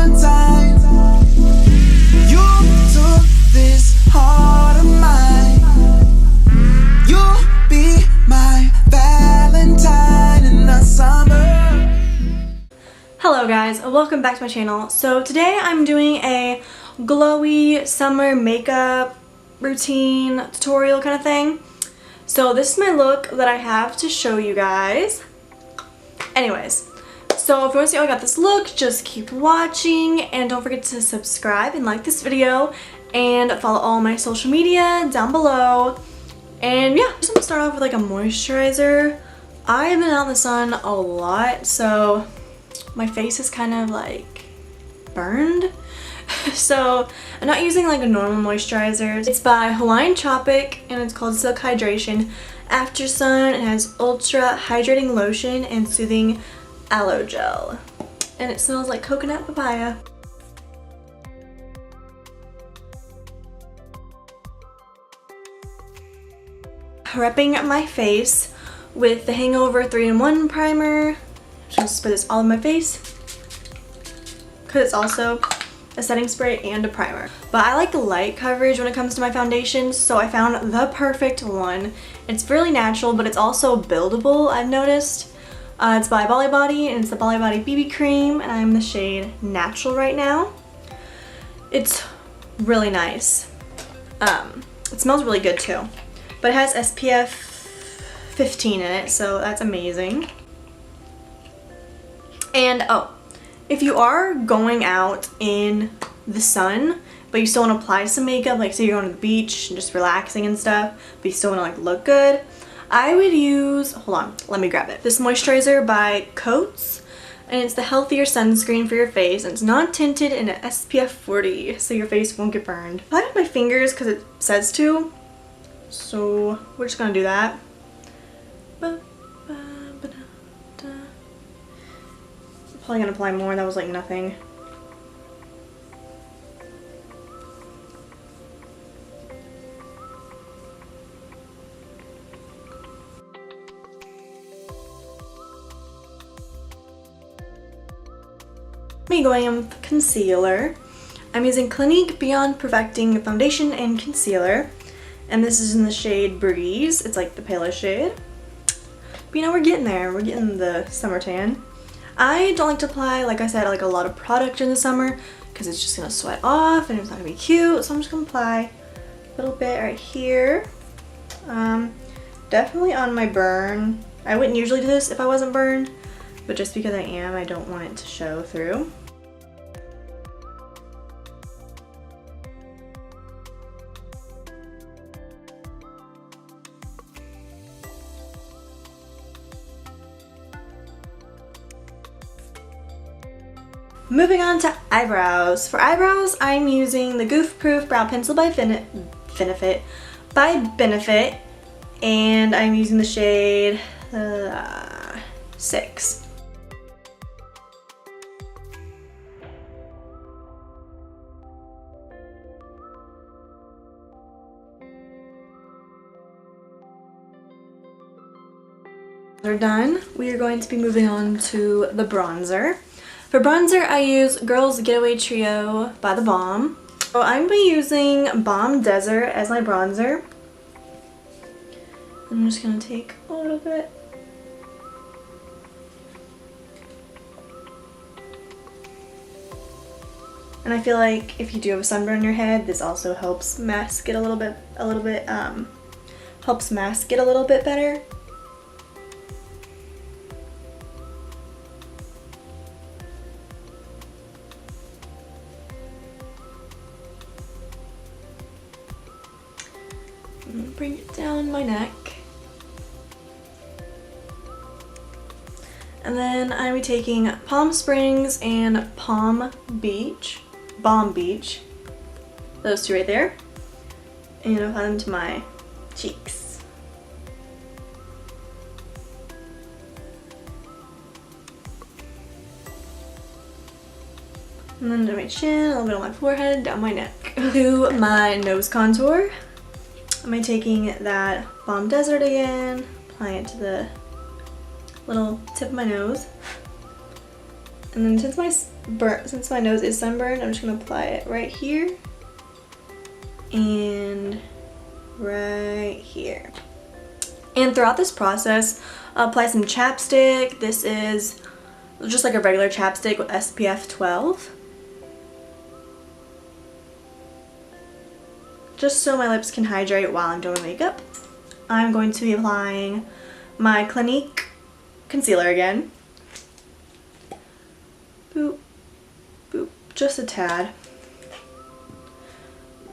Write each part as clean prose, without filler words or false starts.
Valentine. You took this heart of mine. You'll be my Valentine in the summer. Hello guys, welcome back to my channel. So today I'm doing a glowy summer makeup routine tutorial kind of thing. So this is my look that I have to show you guys. Anyways, so if you want to see how I got this look, just keep watching and don't forget to subscribe and like this video and follow all my social media down below. And yeah, just gonna start off with like a moisturizer. I've been out in the sun a lot, so my face is kind of like burned. So I'm not using like a normal moisturizer. It's by Hawaiian Tropic and it's called Silk Hydration After Sun. It has ultra hydrating lotion and soothing aloe gel. And it smells like coconut papaya. Prepping my face with the Hangover 3-in-1 primer. Just put this all in my face because it's also a setting spray and a primer. But I like light coverage when it comes to my foundations, so I found the perfect one. It's really natural, but it's also buildable, I've noticed. It's by Bali Body, and it's the Bali Body BB Cream, and I'm in the shade Natural right now. It's really nice. It smells really good too. But it has SPF 15 in it, so that's amazing. And oh, if you are going out in the sun, but you still want to apply some makeup, like say you're going to the beach and just relaxing and stuff, but you still want to like look good, I would use, hold on, let me grab it. This moisturizer by Coats, and it's the healthier sunscreen for your face, and it's non-tinted and an SPF 40, so your face won't get burned. I have my fingers because it says to, so we're just gonna do that. Probably gonna apply more. That was like nothing. Me going in with concealer. I'm using Clinique Beyond Perfecting Foundation and Concealer, and this is in the shade Breeze. It's like the palest shade. But you know, we're getting there. We're getting the summer tan. I don't like to apply, like I said, like a lot of product in the summer because it's just gonna sweat off and it's not gonna be cute. So I'm just gonna apply a little bit right here. Definitely on my burn. I wouldn't usually do this if I wasn't burned, but just because I am, I don't want it to show through. Moving on to eyebrows. For eyebrows, I'm using the Goof Proof Brow Pencil by Benefit, and I'm using the shade 6. They're done. We are going to be moving on to the bronzer. For bronzer, I use Girls Getaway Trio by The Balm. So I'm going to be using Balm Desert as my bronzer. I'm just going to take a little bit. And I feel like if you do have a sunburn on your head, this also helps mask it a little bit better. Bring it down my neck. And then I'm be taking Palm Springs and Balm Beach, those two right there, and apply them to my cheeks. And then to my chin, a little bit on my forehead, down my neck. To my nose contour, I'm taking that Balm Desert again, applying it to the little tip of my nose. And then since my nose is sunburned, I'm just gonna apply it right here and right here. And throughout this process, I'll apply some chapstick. This is just like a regular chapstick with SPF 12. Just so my lips can hydrate while I'm doing makeup. I'm going to be applying my Clinique concealer again. Boop, boop, just a tad.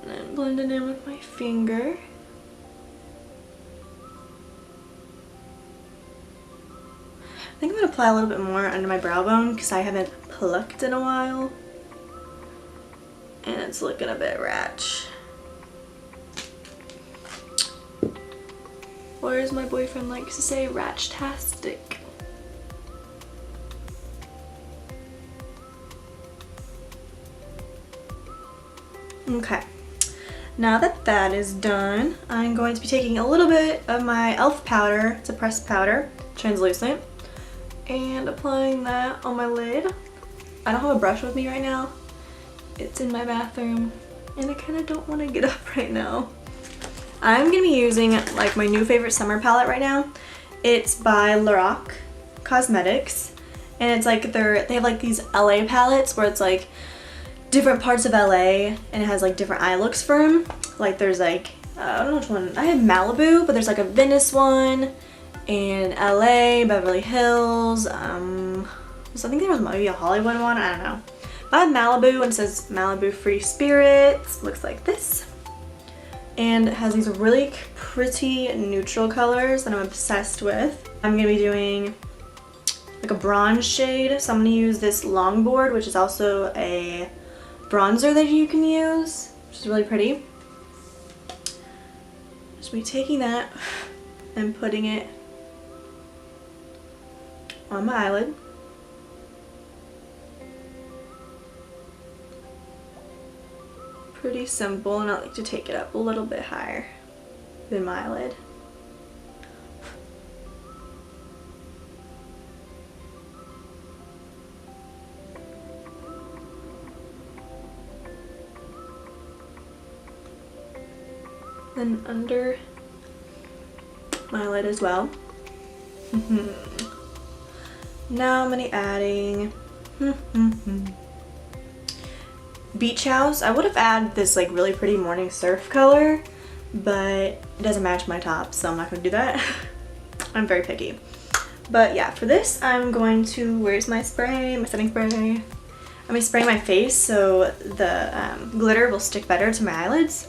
And then blend it in with my finger. I think I'm going to apply a little bit more under my brow bone because I haven't plucked in a while. And it's looking a bit ratch. Or as my boyfriend likes to say, ratch-tastic. Okay, now that that is done, I'm going to be taking a little bit of my e.l.f. powder, it's a pressed powder, translucent, and applying that on my lid. I don't have a brush with me right now. It's in my bathroom, and I kind of don't want to get up right now. I'm going to be using like my new favorite summer palette right now. It's by Lorac Cosmetics, and it's like they have like these LA palettes where it's like different parts of LA and it has like different eye looks for them. Like there's like, I don't know which one, I have Malibu, but there's like a Venice one, and LA, Beverly Hills, so I think there was maybe a Hollywood one, I don't know. But I have Malibu, and it says Malibu Free Spirits, looks like this. And it has these really pretty neutral colors that I'm obsessed with. I'm going to be doing like a bronze shade, so I'm going to use this Longboard, which is also a bronzer that you can use, which is really pretty. Just be taking that and putting it on my eyelid. Pretty simple, and I like to take it up a little bit higher than my eyelid. Then under my lid as well. Now I'm going to be adding Beach House. I would have added this like really pretty morning surf color, but it doesn't match my top, so I'm not going to do that. I'm very picky. But yeah, for this I'm going to, where's my spray, my setting spray? I'm going to spray my face so the glitter will stick better to my eyelids.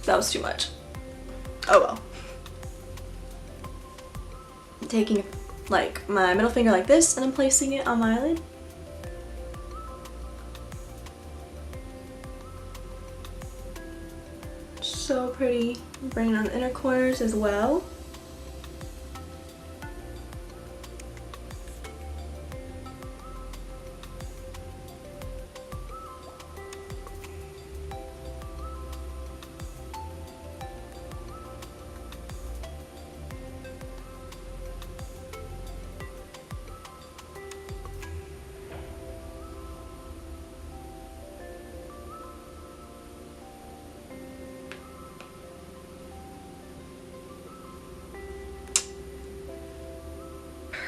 That was too much. Oh well. Taking like my middle finger like this and then placing it on my eyelid. So pretty. Bringing on the inner corners as well.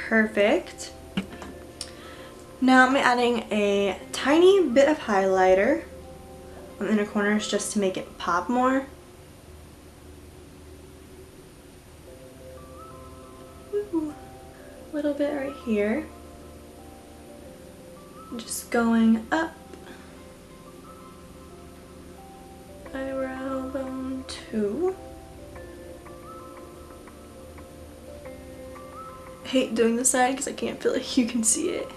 Perfect. Now I'm adding a tiny bit of highlighter on the inner corners just to make it pop more. Ooh, a little bit right here. Just going up. Eyebrow bone 2. I hate doing this side because I can't feel like you can see it.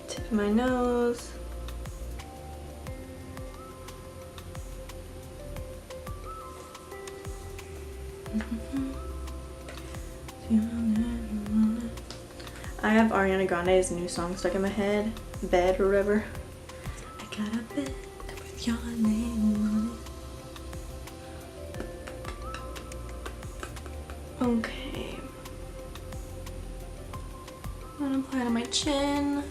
Tip of my nose. I have Ariana Grande's new song stuck in my head, Bed or whatever. I got a bed with your name on it. Okay, gonna apply it on my chin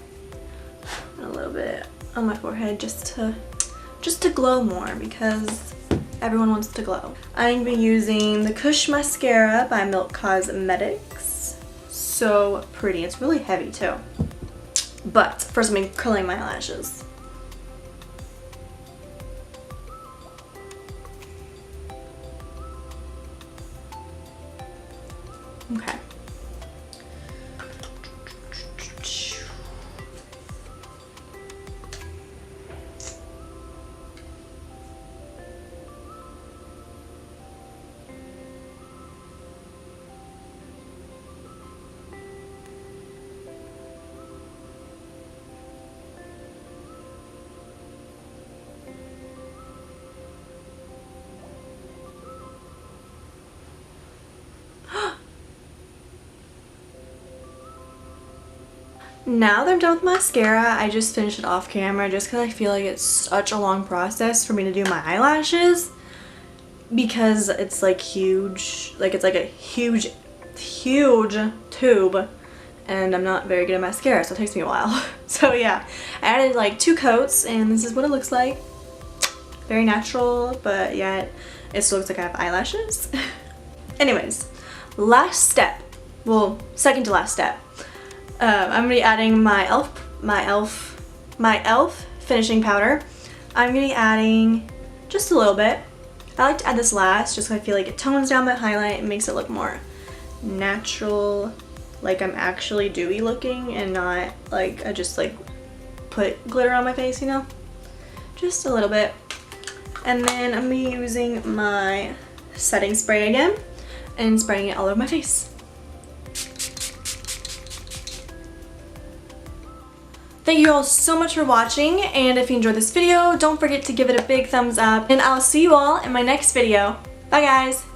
and a little bit on my forehead just to glow more because everyone wants to glow. I'm gonna be using the Kush mascara by Milk Cosmetics. So pretty. It's really heavy too. But first I'm curling my eyelashes. Okay. Now that I'm done with mascara, I just finished it off camera just because I feel like it's such a long process for me to do my eyelashes because it's like huge, like it's like a huge tube and I'm not very good at mascara, so it takes me a while. So yeah, I added like 2 coats and this is what it looks like. Very natural, but yet it still looks like I have eyelashes. Anyways, last step, well, second to last step. I'm gonna be adding my e.l.f. finishing powder. I'm gonna be adding just a little bit. I like to add this last just because I feel like it tones down my highlight and makes it look more natural, like I'm actually dewy looking and not like I just like put glitter on my face, you know? Just a little bit. And then I'm gonna be using my setting spray again and spraying it all over my face. Thank you all so much for watching, and if you enjoyed this video, don't forget to give it a big thumbs up, and I'll see you all in my next video. Bye guys!